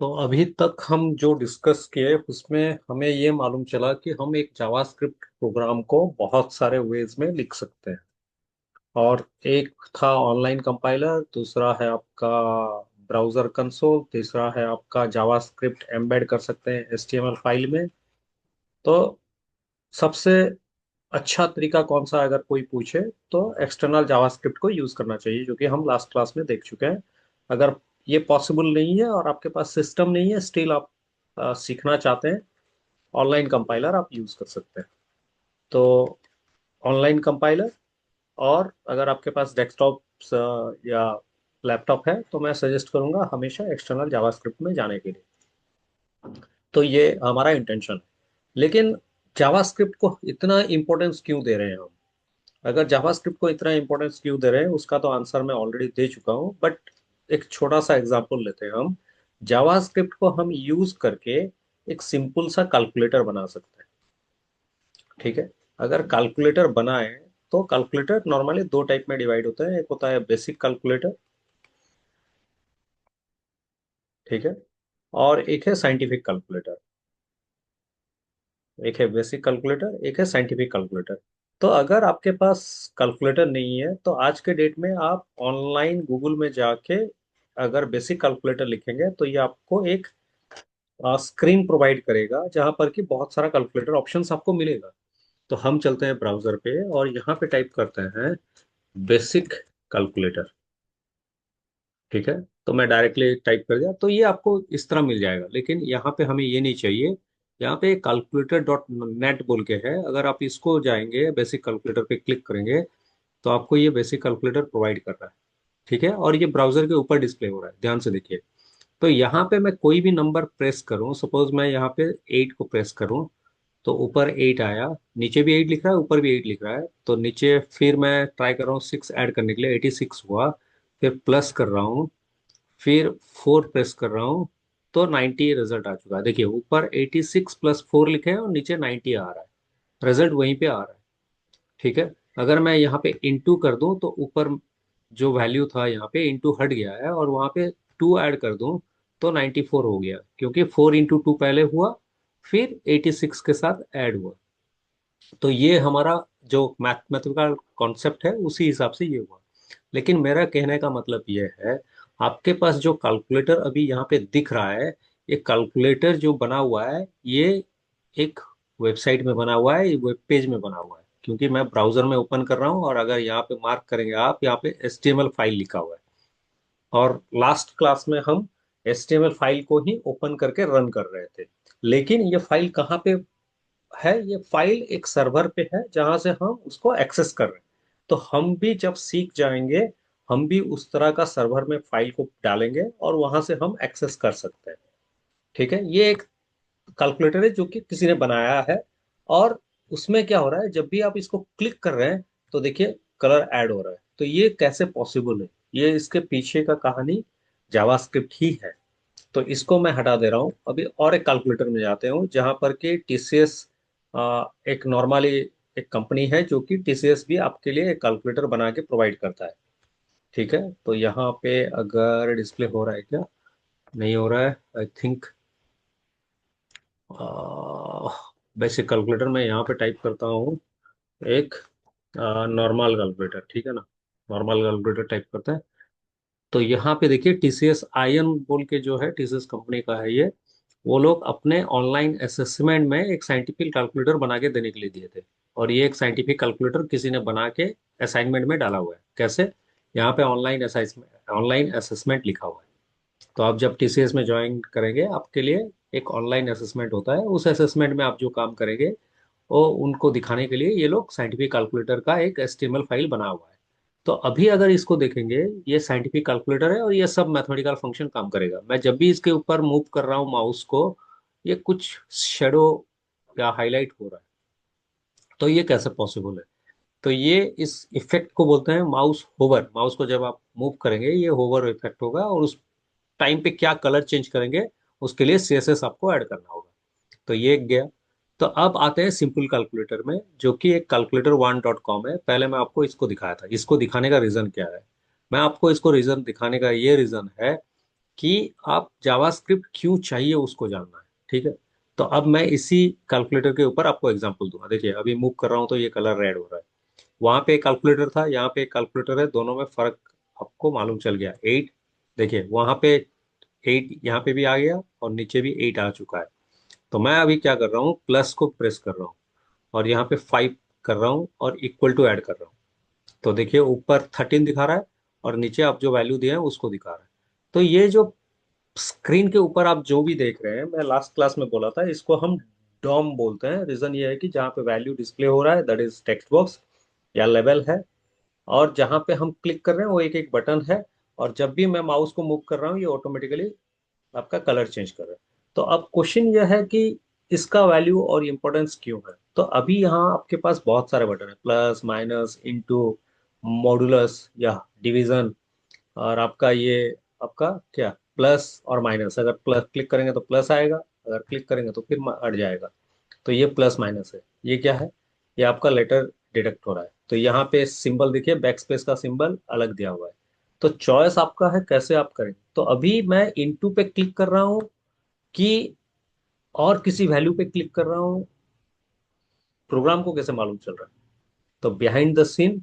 तो अभी तक हम जो डिस्कस किए उसमें हमें ये मालूम चला कि हम एक जावास्क्रिप्ट प्रोग्राम को बहुत सारे वेज में लिख सकते हैं। और एक था ऑनलाइन कंपाइलर, दूसरा है आपका ब्राउजर कंसोल, तीसरा है आपका जावास्क्रिप्ट एम्बेड कर सकते हैं एचटीएमएल फाइल में। तो सबसे अच्छा तरीका कौन सा अगर कोई पूछे तो एक्सटर्नल जावास्क्रिप्ट को यूज करना चाहिए, जो कि हम लास्ट क्लास में देख चुके हैं। अगर ये पॉसिबल नहीं है और आपके पास सिस्टम नहीं है, स्टिल आप सीखना चाहते हैं, ऑनलाइन कंपाइलर आप यूज कर सकते हैं। तो ऑनलाइन कंपाइलर, और अगर आपके पास डेस्कटॉप या लैपटॉप है तो मैं सजेस्ट करूंगा हमेशा एक्सटर्नल जावास्क्रिप्ट में जाने के लिए। तो ये हमारा इंटेंशन है। लेकिन जावास्क्रिप्ट को इतना इम्पोर्टेंस क्यों दे रहे हैं हम? अगर जावास्क्रिप्ट को इतना इम्पोर्टेंस क्यों दे रहे हैं उसका तो आंसर मैं ऑलरेडी दे चुका हूँ, बट एक छोटा सा एग्जांपल लेते हैं हम। जावास्क्रिप्ट को हम यूज करके एक सिंपल सा कैलकुलेटर बना सकते हैं। ठीक है। अगर कैलकुलेटर बनाए तो कैलकुलेटर नॉर्मली दो टाइप में डिवाइड होता है। एक होता है बेसिक कैलकुलेटर, ठीक है, और एक है साइंटिफिक कैलकुलेटर। एक है बेसिक कैलकुलेटर, एक है साइंटिफिक कैलकुलेटर। तो अगर आपके पास कैलकुलेटर नहीं है तो आज के डेट में आप ऑनलाइन गूगल में जाके अगर बेसिक कैलकुलेटर लिखेंगे तो ये आपको एक स्क्रीन प्रोवाइड करेगा जहां पर कि बहुत सारा कैलकुलेटर ऑप्शंस आपको मिलेगा। तो हम चलते हैं ब्राउजर पे और यहाँ पे टाइप करते हैं बेसिक कैलकुलेटर। ठीक है। तो मैं डायरेक्टली टाइप कर दिया तो ये आपको इस तरह मिल जाएगा, लेकिन यहाँ पे हमें ये नहीं चाहिए। यहाँ पे कैलकुलेटर डॉट नेट बोल के है, अगर आप इसको जाएंगे बेसिक कैलकुलेटर पे क्लिक करेंगे तो आपको ये बेसिक कैलकुलेटर प्रोवाइड कर रहा है। ठीक है। और ये ब्राउजर के ऊपर डिस्प्ले हो रहा है, ध्यान से देखिए। तो यहाँ पे मैं कोई भी नंबर प्रेस करूँ, सपोज मैं यहाँ पे 8 को प्रेस करूँ तो ऊपर 8 आया, नीचे भी 8 लिख रहा है, ऊपर भी 8 लिख रहा है। तो नीचे फिर मैं ट्राई कर रहा हूँ 6 ऐड करने के लिए, 86 हुआ। फिर प्लस कर रहा हूँ, फिर 4 प्रेस कर रहा हूँ तो 90 रिजल्ट आ चुका है। देखिए ऊपर 86 प्लस 4 लिखे हैं और नीचे 90 आ रहा है, रिजल्ट वहीं पे आ रहा है। ठीक है। अगर मैं यहाँ पे इंटू कर दूं तो ऊपर जो वैल्यू था यहाँ पे इंटू हट गया है, और वहाँ पे 2 ऐड कर दूं तो 94 हो गया, क्योंकि 4 इंटू 2 पहले हुआ, फिर 86 के साथ ऐड हुआ। तो ये हमारा जो मैथमेटिकल कॉन्सेप्ट है उसी हिसाब से ये हुआ। लेकिन मेरा कहने का मतलब ये है, आपके पास जो कैलकुलेटर अभी यहाँ पे दिख रहा है, ये कैलकुलेटर जो बना हुआ है ये एक वेबसाइट में बना हुआ है, ये वेब पेज में बना हुआ है, क्योंकि मैं ब्राउजर में ओपन कर रहा हूँ और अगर यहाँ पे मार्क करेंगे आप, यहाँ पे HTML फाइल लिखा हुआ है। और लास्ट क्लास में हम HTML फाइल को ही ओपन करके रन कर रहे थे। लेकिन ये फाइल कहाँ पे है? ये फाइल एक सर्वर पे है जहां से हम उसको एक्सेस कर रहे हैं। तो हम भी जब सीख जाएंगे, हम भी उस तरह का सर्वर में फाइल को डालेंगे और वहां से हम एक्सेस कर सकते हैं। ठीक है। ये एक कैलकुलेटर है जो कि किसी ने बनाया है। और उसमें क्या हो रहा है, जब भी आप इसको क्लिक कर रहे हैं तो देखिए कलर ऐड हो रहा है। तो ये कैसे पॉसिबल है? ये इसके पीछे का कहानी जावास्क्रिप्ट ही है। तो इसको मैं हटा दे रहा हूँ अभी, और एक कैलकुलेटर में जाते हूँ जहां पर कि टीसीएस एक नॉर्मली एक कंपनी है जो कि टीसीएस भी आपके लिए एक कैलकुलेटर बना के प्रोवाइड करता है। ठीक है। तो यहाँ पे अगर डिस्प्ले हो रहा है क्या? नहीं हो रहा है आई थिंक। बेसिक कैलकुलेटर में यहाँ पे टाइप करता हूँ एक नॉर्मल कैलकुलेटर, ठीक है ना। नॉर्मल कैलकुलेटर टाइप करते हैं तो यहाँ पे देखिए टीसीएस आयन बोल के जो है, टीसीएस कंपनी का है ये। वो लोग अपने ऑनलाइन असेसमेंट में एक साइंटिफिक कैलकुलेटर बना के देने के लिए दिए थे। और ये एक साइंटिफिक कैलकुलेटर किसी ने बना के असाइनमेंट में डाला हुआ है। कैसे? यहाँ पे ऑनलाइन असेसमेंट लिखा हुआ है। तो आप जब टीसीएस में ज्वाइन करेंगे आपके लिए एक ऑनलाइन असेसमेंट होता है, उस असेसमेंट में आप जो काम करेंगे वो उनको दिखाने के लिए ये लोग साइंटिफिक कैलकुलेटर का एक एचटीएमएल फाइल बना हुआ है। तो अभी अगर इसको देखेंगे, ये साइंटिफिक कैलकुलेटर है और ये सब मैथमेटिकल फंक्शन काम करेगा। मैं जब भी इसके ऊपर मूव कर रहा हूँ माउस को, ये कुछ शेडो या हाईलाइट हो रहा है। तो ये कैसे पॉसिबल है? तो ये इस इफेक्ट को बोलते हैं माउस होवर। माउस को जब आप मूव करेंगे ये होवर इफेक्ट होगा, और उस टाइम पे क्या कलर चेंज करेंगे उसके लिए सीएसएस आपको ऐड करना होगा। तो ये एक गया। तो अब आते हैं सिंपल कैलकुलेटर में, जो कि एक calculator1.com है। पहले मैं आपको इसको दिखाया था। इसको दिखाने का रीजन क्या है? मैं आपको इसको रीजन दिखाने का ये रीजन है कि आप जावास्क्रिप्ट क्यों चाहिए उसको जानना है। ठीक है। तो अब मैं इसी कैलकुलेटर के ऊपर आपको एग्जांपल दूंगा। देखिए अभी मूव कर रहा हूँ तो ये कलर रेड हो रहा है। वहां पे एक कैलकुलेटर था, यहाँ पे एक कैलकुलेटर है, दोनों में फर्क आपको मालूम चल गया। 8, देखिए वहां पे 8 यहाँ पे भी आ गया और नीचे भी 8 आ चुका है। तो मैं अभी क्या कर रहा हूँ, प्लस को प्रेस कर रहा हूँ और यहाँ पे 5 कर रहा हूँ और इक्वल टू ऐड कर रहा हूँ। तो देखिए ऊपर 13 दिखा रहा है और नीचे आप जो वैल्यू दिया है उसको दिखा रहा है। तो ये जो स्क्रीन के ऊपर आप जो भी देख रहे हैं, मैं लास्ट क्लास में बोला था, इसको हम डॉम बोलते हैं। रीजन ये है कि जहाँ पे वैल्यू डिस्प्ले हो रहा है दैट इज टेक्स्ट बॉक्स या लेवल है, और जहाँ पे हम क्लिक कर रहे हैं वो एक एक बटन है, और जब भी मैं माउस को मूव कर रहा हूँ ये ऑटोमेटिकली आपका कलर चेंज कर रहा है। तो अब क्वेश्चन यह है कि इसका वैल्यू और इम्पोर्टेंस क्यों है। तो अभी यहाँ आपके पास बहुत सारे बटन है, प्लस माइनस इंटू मॉडुलस या डिवीजन, और आपका ये आपका क्या, प्लस और माइनस। अगर प्लस क्लिक करेंगे तो प्लस आएगा, अगर क्लिक करेंगे तो फिर हट जाएगा। तो ये प्लस माइनस है। ये क्या है, ये आपका लेटर डिडक्ट हो रहा है। तो यहाँ पे सिंबल देखिए, बैक स्पेस का सिंबल अलग दिया हुआ है। तो चॉइस आपका है कैसे आप करें। तो अभी मैं इनटू पे क्लिक कर रहा हूँ कि और किसी वैल्यू पे क्लिक कर रहा हूँ, प्रोग्राम को कैसे मालूम चल रहा है। तो बिहाइंड द सीन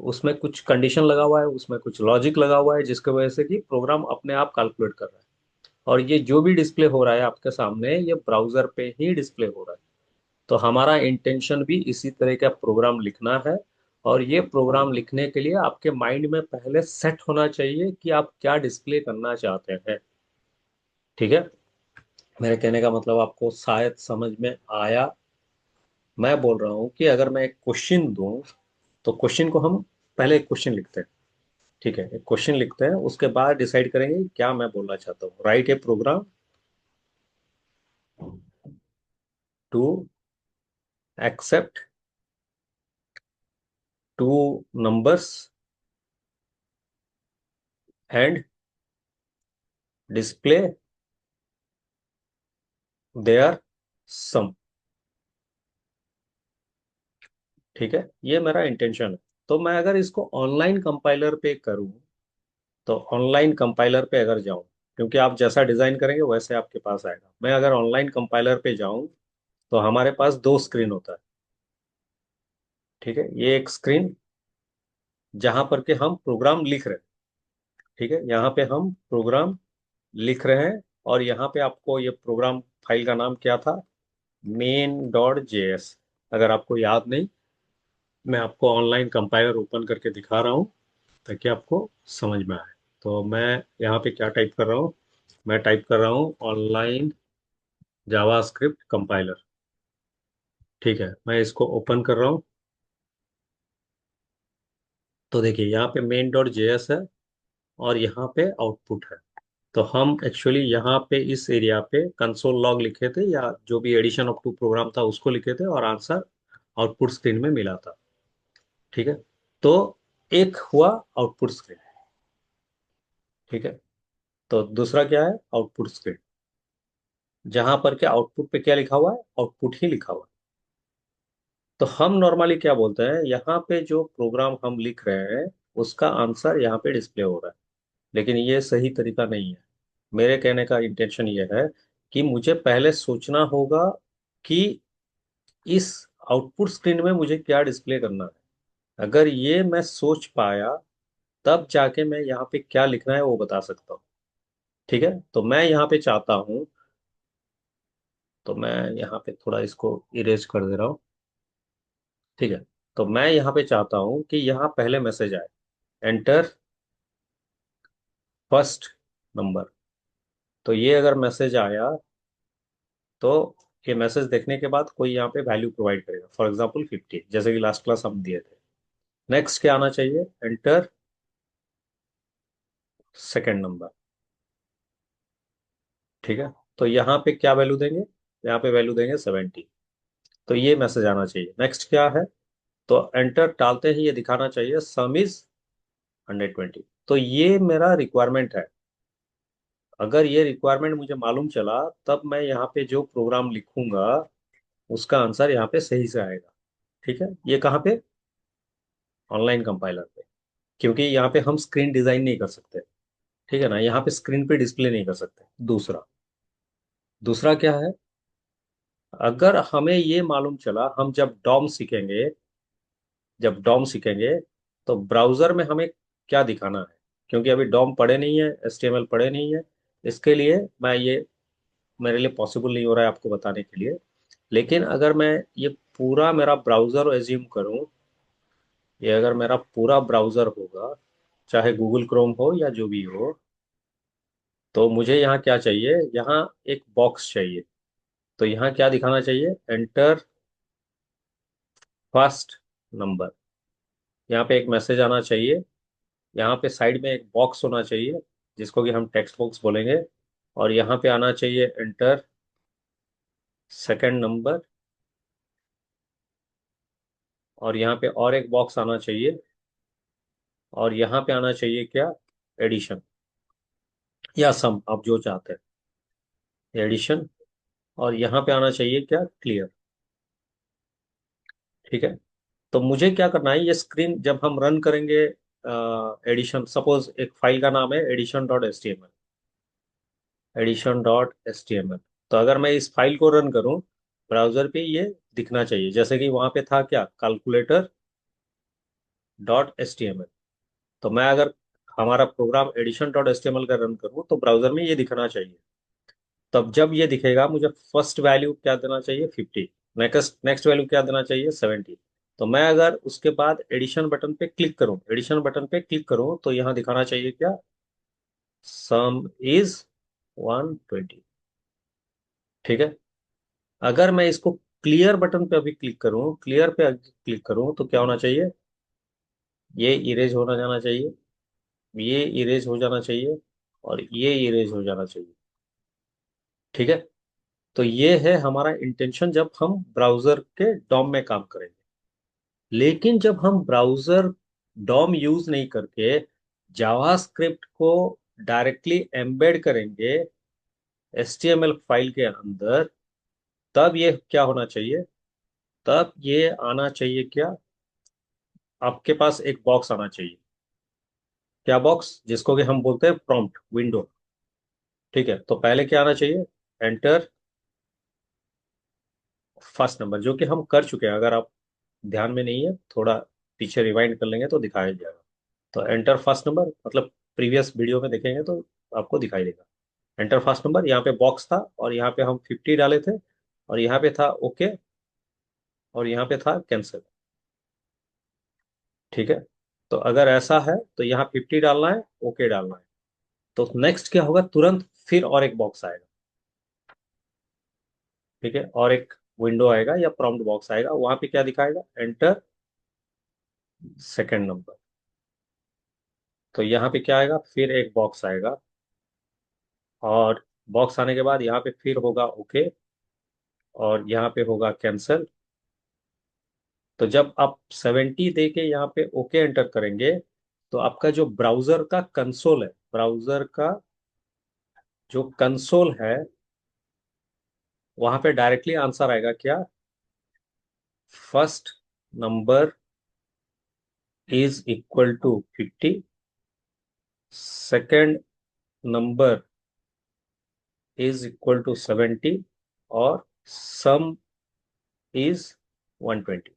उसमें कुछ कंडीशन लगा हुआ है, उसमें कुछ लॉजिक लगा हुआ है, जिसकी वजह से कि प्रोग्राम अपने आप कैलकुलेट कर रहा है। और ये जो भी डिस्प्ले हो रहा है आपके सामने, ये ब्राउजर पे ही डिस्प्ले हो रहा है। तो हमारा इंटेंशन भी इसी तरह का प्रोग्राम लिखना है। और ये प्रोग्राम लिखने के लिए आपके माइंड में पहले सेट होना चाहिए कि आप क्या डिस्प्ले करना चाहते हैं। ठीक है। मेरे कहने का मतलब आपको शायद समझ में आया। मैं बोल रहा हूँ कि अगर मैं एक क्वेश्चन दूं, तो क्वेश्चन को हम पहले एक क्वेश्चन लिखते हैं। ठीक है, एक क्वेश्चन लिखते हैं, उसके बाद डिसाइड करेंगे क्या मैं बोलना चाहता हूँ। Write a program to accept two numbers and display their sum. ठीक है, ये मेरा इंटेंशन है। तो मैं अगर इसको ऑनलाइन कंपाइलर पे करूं, तो ऑनलाइन कंपाइलर पे अगर जाऊं, क्योंकि आप जैसा डिजाइन करेंगे वैसे आपके पास आएगा। मैं अगर ऑनलाइन कंपाइलर पे जाऊं तो हमारे पास दो स्क्रीन होता है। ठीक है, ये एक स्क्रीन जहां पर के हम प्रोग्राम लिख रहे हैं। ठीक है, यहाँ पे हम प्रोग्राम लिख रहे हैं, और यहाँ पे आपको ये प्रोग्राम फाइल का नाम क्या था, main.js। अगर आपको याद नहीं, मैं आपको ऑनलाइन कंपाइलर ओपन करके दिखा रहा हूँ ताकि आपको समझ में आए। तो मैं यहाँ पे क्या टाइप कर रहा हूँ, मैं टाइप कर रहा हूँ ऑनलाइन जावास्क्रिप्ट कंपाइलर। ठीक है, मैं इसको ओपन कर रहा हूँ। तो देखिए यहाँ पे main.js है और यहाँ पे आउटपुट है। तो हम एक्चुअली यहाँ पे इस एरिया पे कंसोल लॉग लिखे थे, या जो भी एडिशन ऑफ टू प्रोग्राम था उसको लिखे थे, और आंसर आउटपुट स्क्रीन में मिला था। ठीक है। तो एक हुआ आउटपुट स्क्रीन। ठीक है। तो दूसरा क्या है, आउटपुट स्क्रीन, जहां पर क्या आउटपुट पे क्या लिखा हुआ है, आउटपुट ही लिखा हुआ है। तो हम नॉर्मली क्या बोलते हैं, यहाँ पे जो प्रोग्राम हम लिख रहे हैं उसका आंसर यहाँ पे डिस्प्ले हो रहा है। लेकिन ये सही तरीका नहीं है। मेरे कहने का इंटेंशन ये है कि मुझे पहले सोचना होगा कि इस आउटपुट स्क्रीन में मुझे क्या डिस्प्ले करना है। अगर ये मैं सोच पाया, तब जाके मैं यहाँ पे क्या लिखना है वो बता सकता हूँ। ठीक है। तो मैं यहाँ पे चाहता हूँ, तो मैं यहाँ पे थोड़ा इसको इरेज कर दे रहा हूँ। ठीक है। तो मैं यहाँ पे चाहता हूँ कि यहाँ पहले मैसेज आए, एंटर फर्स्ट नंबर। तो ये अगर मैसेज आया, तो ये मैसेज देखने के बाद कोई यहाँ पे वैल्यू प्रोवाइड करेगा, फॉर एग्जांपल 50, जैसे कि लास्ट क्लास हम दिए थे। नेक्स्ट क्या आना चाहिए, एंटर सेकंड नंबर। ठीक है। तो यहाँ पे क्या वैल्यू देंगे, यहाँ पे वैल्यू देंगे 70। तो ये मैसेज आना चाहिए। नेक्स्ट क्या है, तो एंटर डालते ही ये दिखाना चाहिए सम इज 120। तो ये मेरा रिक्वायरमेंट है। अगर ये रिक्वायरमेंट मुझे मालूम चला, तब मैं यहाँ पे जो प्रोग्राम लिखूंगा उसका आंसर यहाँ पे सही से आएगा। ठीक है, ये कहाँ पे, ऑनलाइन कंपाइलर पे। क्योंकि यहाँ पे हम स्क्रीन डिजाइन नहीं कर सकते। ठीक है ना, यहाँ पे स्क्रीन पे डिस्प्ले नहीं कर सकते। दूसरा दूसरा क्या है, अगर हमें ये मालूम चला, हम जब डॉम सीखेंगे तो ब्राउजर में हमें क्या दिखाना है, क्योंकि अभी डॉम पढ़े नहीं है, एचटीएमएल पढ़े नहीं है। इसके लिए मैं ये मेरे लिए पॉसिबल नहीं हो रहा है आपको बताने के लिए। लेकिन अगर मैं ये पूरा मेरा ब्राउजर एज्यूम करूं, ये अगर मेरा पूरा ब्राउजर होगा, चाहे गूगल क्रोम हो या जो भी हो, तो मुझे यहाँ क्या चाहिए, यहाँ एक बॉक्स चाहिए। तो यहाँ क्या दिखाना चाहिए, एंटर फर्स्ट नंबर। यहाँ पे एक मैसेज आना चाहिए। यहाँ पे साइड में एक बॉक्स होना चाहिए जिसको कि हम टेक्स्ट बॉक्स बोलेंगे। और यहाँ पे आना चाहिए एंटर सेकंड नंबर। और यहाँ पे और एक बॉक्स आना चाहिए। और यहाँ पे आना चाहिए क्या, एडिशन या सम, आप जो चाहते हैं, एडिशन। और यहाँ पे आना चाहिए क्या, क्लियर। ठीक है। तो मुझे क्या करना है, ये स्क्रीन जब हम रन करेंगे, एडिशन, सपोज एक फाइल का नाम है addition dot H T M L. तो अगर मैं इस फाइल को रन करूं ब्राउजर पे, ये दिखना चाहिए, जैसे कि वहां पे था क्या, कैलकुलेटर.html। तो मैं अगर हमारा प्रोग्राम एडिशन.html का रन करूं तो ब्राउजर में ये दिखना चाहिए। तब जब ये दिखेगा, मुझे फर्स्ट वैल्यू क्या देना चाहिए, 50। नेक्स्ट नेक्स्ट वैल्यू क्या देना चाहिए, 70। तो मैं अगर उसके बाद एडिशन बटन पे क्लिक करूं तो यहाँ दिखाना चाहिए क्या, सम इज 120। ठीक है। अगर मैं इसको क्लियर बटन पे अभी क्लियर पे क्लिक करूं तो क्या होना चाहिए, ये इरेज होना जाना चाहिए, ये इरेज हो जाना चाहिए, और ये इरेज हो जाना चाहिए। ठीक है। तो ये है हमारा इंटेंशन जब हम ब्राउजर के डॉम में काम करेंगे। लेकिन जब हम ब्राउजर डॉम यूज नहीं करके जावास्क्रिप्ट को डायरेक्टली एम्बेड करेंगे एचटीएमएल फाइल के अंदर, तब ये क्या होना चाहिए, तब ये आना चाहिए क्या, आपके पास एक बॉक्स आना चाहिए। क्या बॉक्स, जिसको कि हम बोलते हैं प्रॉम्प्ट विंडो। ठीक है। तो पहले क्या आना चाहिए, एंटर फर्स्ट नंबर, जो कि हम कर चुके हैं। अगर आप ध्यान में नहीं है, थोड़ा पीछे रिवाइंड कर लेंगे तो दिखाया जाएगा। तो एंटर फर्स्ट नंबर मतलब प्रीवियस वीडियो में देखेंगे तो आपको दिखाई देगा। एंटर फर्स्ट नंबर, यहाँ पे बॉक्स था और यहाँ पे हम 50 डाले थे, और यहाँ पे था ओके, और यहाँ पे था कैंसिल। ठीक है। तो अगर ऐसा है तो यहाँ 50 डालना है, ओके डालना है। तो नेक्स्ट क्या होगा, तुरंत फिर और एक बॉक्स आएगा। ठीक है। और एक विंडो आएगा या प्रॉम्प्ट बॉक्स आएगा, वहां पे क्या दिखाएगा, एंटर सेकंड नंबर। तो यहाँ पे क्या आएगा, फिर एक बॉक्स आएगा। और बॉक्स आने के बाद यहाँ पे फिर होगा ओके, और यहाँ पे होगा कैंसिल। तो जब आप 70 दे के यहाँ पे ओके एंटर करेंगे, तो आपका जो ब्राउजर का जो कंसोल है, वहां पे डायरेक्टली आंसर आएगा क्या, first number is equal to 50, second number is equal to 70, और सम इज 120।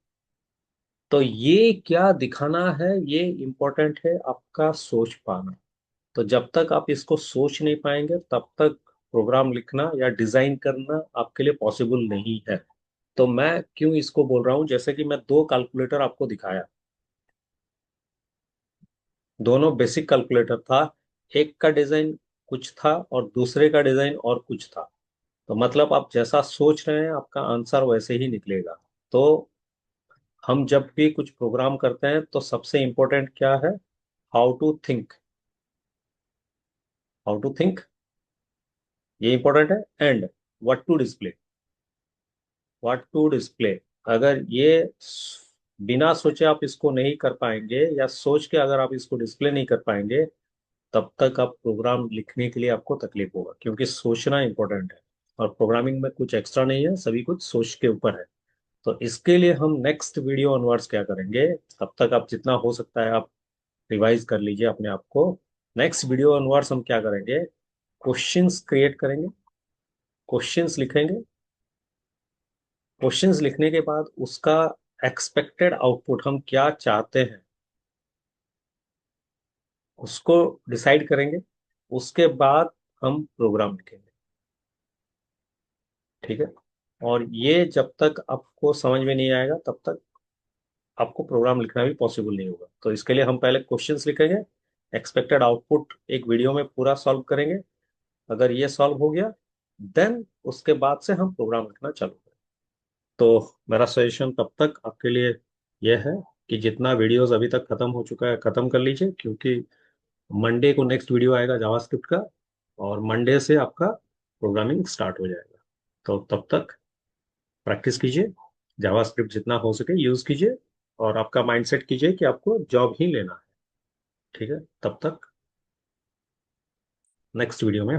तो ये क्या दिखाना है, ये इंपॉर्टेंट है आपका सोच पाना। तो जब तक आप इसको सोच नहीं पाएंगे तब तक प्रोग्राम लिखना या डिजाइन करना आपके लिए पॉसिबल नहीं है। तो मैं क्यों इसको बोल रहा हूं, जैसे कि मैं दो कैलकुलेटर आपको दिखाया, दोनों बेसिक कैलकुलेटर था। एक का डिजाइन कुछ था और दूसरे का डिजाइन और कुछ था। तो मतलब आप जैसा सोच रहे हैं आपका आंसर वैसे ही निकलेगा। तो हम जब भी कुछ प्रोग्राम करते हैं तो सबसे इंपॉर्टेंट क्या है, how to think. How to think, ये इंपॉर्टेंट है। And what to display. अगर बिना सोचे आप इसको नहीं कर पाएंगे, या सोच के अगर आप इसको डिस्प्ले नहीं कर पाएंगे, तब तक आप प्रोग्राम लिखने के लिए आपको तकलीफ होगा, क्योंकि सोचना इंपॉर्टेंट है। और प्रोग्रामिंग में कुछ एक्स्ट्रा नहीं है, सभी कुछ सोच के ऊपर है। तो इसके लिए हम नेक्स्ट वीडियो ऑनवर्ड्स क्या करेंगे, तब तक आप जितना हो सकता है आप रिवाइज कर लीजिए अपने आप को। नेक्स्ट वीडियो ऑनवर्ड्स हम क्या करेंगे, क्वेश्चंस क्रिएट करेंगे, क्वेश्चंस लिखेंगे, क्वेश्चंस लिखने के बाद उसका एक्सपेक्टेड आउटपुट हम क्या चाहते हैं उसको डिसाइड करेंगे। उसके बाद हम प्रोग्राम लिखेंगे। ठीक है। और ये जब तक आपको समझ में नहीं आएगा तब तक आपको प्रोग्राम लिखना भी पॉसिबल नहीं होगा। तो इसके लिए हम पहले क्वेश्चंस लिखेंगे, एक्सपेक्टेड आउटपुट एक वीडियो में पूरा सॉल्व करेंगे। अगर ये सॉल्व हो गया देन उसके बाद से हम प्रोग्राम लिखना चालू करें। तो मेरा सजेशन तब तक आपके लिए यह है कि जितना वीडियोस अभी तक खत्म हो चुका है खत्म कर लीजिए, क्योंकि मंडे को नेक्स्ट वीडियो आएगा जावास्क्रिप्ट का, और मंडे से आपका प्रोग्रामिंग स्टार्ट हो जाएगा। तो तब तक प्रैक्टिस कीजिए, जावास्क्रिप्ट जितना हो सके यूज कीजिए, और आपका माइंडसेट कीजिए कि आपको जॉब ही लेना है। ठीक है, तब तक नेक्स्ट वीडियो में